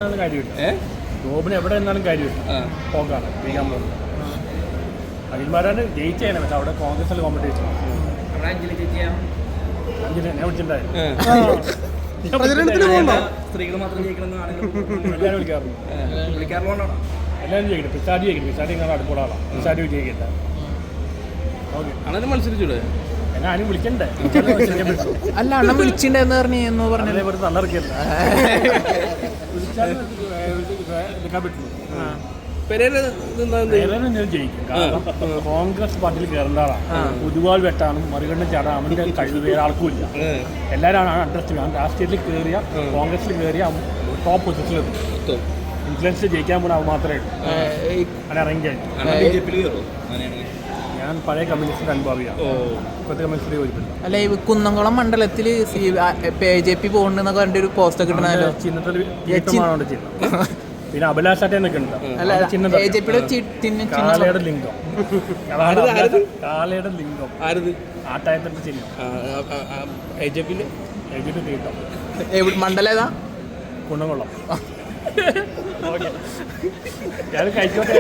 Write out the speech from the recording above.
കാര്യമില്ല. ജോബിന് എവിടെ നിന്നാലും കാര്യമില്ല. പോക്കാണ് ജയിക്കാൻ പോകുന്നത്. അഖിൽമാരാണ് ജയിച്ചേനെ. പക്ഷെ അവിടെ കോൺഗ്രസിൽ കോമ്പറ്റീഷൻ ഞാൻ വിളിച്ചിട്ടുണ്ടായിരുന്നു. സ്ത്രീകൾ മാത്രം ജയിക്കണമെന്നാണ് എല്ലാവരും വിളിക്കാറുണ്ട്. എല്ലാവരും ജയിക്കണം. പിസാടി ജയിക്കണം. പിസാടി നിങ്ങളുടെ അടുപ്പുള്ള ആളാണ്. പിസാടി വിജയിക്കണ്ട. ഓക്കെ അങ്ങനെ മത്സരിച്ചൂടെ? ഞാനും വിളിക്കണ്ടേ? അല്ല അണ്ണൻ വിളിച്ചിട്ടുണ്ടെന്ന് പറഞ്ഞേ വെറുതെ നല്ലറിക്കല്ല. എടുക്കാൻ പറ്റുള്ളൂ. ജയിക്കും. കാരണം കോൺഗ്രസ് പാർട്ടിയിൽ കയറേണ്ട ആളാണ്. ഒരുപാട് വെട്ടാനും മറികണ്ണം ചാടാൻ അവന്റെ കഴിവ് വേറെ ആർക്കും ഇല്ല. എല്ലാവരും അഡ്രസ്റ്റ് ചെയ്യും. രാഷ്ട്രീയത്തിൽ കയറിയ കോൺഗ്രസിൽ കയറിയ ടോപ്പ് പൊസിഷനിൽ ഇൻഫ്ലുവൻസ് ജയിക്കാൻ പോണ അവ മാത്രമേ ഉള്ളൂ. അങ്ങനെ അറേഞ്ച് ആയിട്ട് ഞാൻ പഴയ കമ്മ്യൂണിസ്റ്റ് അനുഭവിയാണ്. ഇപ്പോഴത്തെ കമ്മ്യൂണിസ്റ്റ് യോജിപ്പില്ല. അല്ല ഈ കുന്നംകുളം മണ്ഡലത്തിൽ BJP പോകുന്നുണ്ടെന്നൊക്കെ പറഞ്ഞിട്ട് ഒരു പോസ്റ്റ് കിട്ടണല്ലോ. ചിഹ്നത്തിൽ ചിഹ്നം. പിന്നെ അഭിലാഷാറ്റെന്നൊക്കെ ഉണ്ട്. കാളയുടെ ലിംഗം. കാളയുടെ ലിംഗം ആട്ടായത്തിന്റെ ചിഹ്നം. തീട്ടം. മണ്ഡലം ഏതാ? കുന്നംകുളം. ഞാൻ കഴിച്ചോട്ടെ.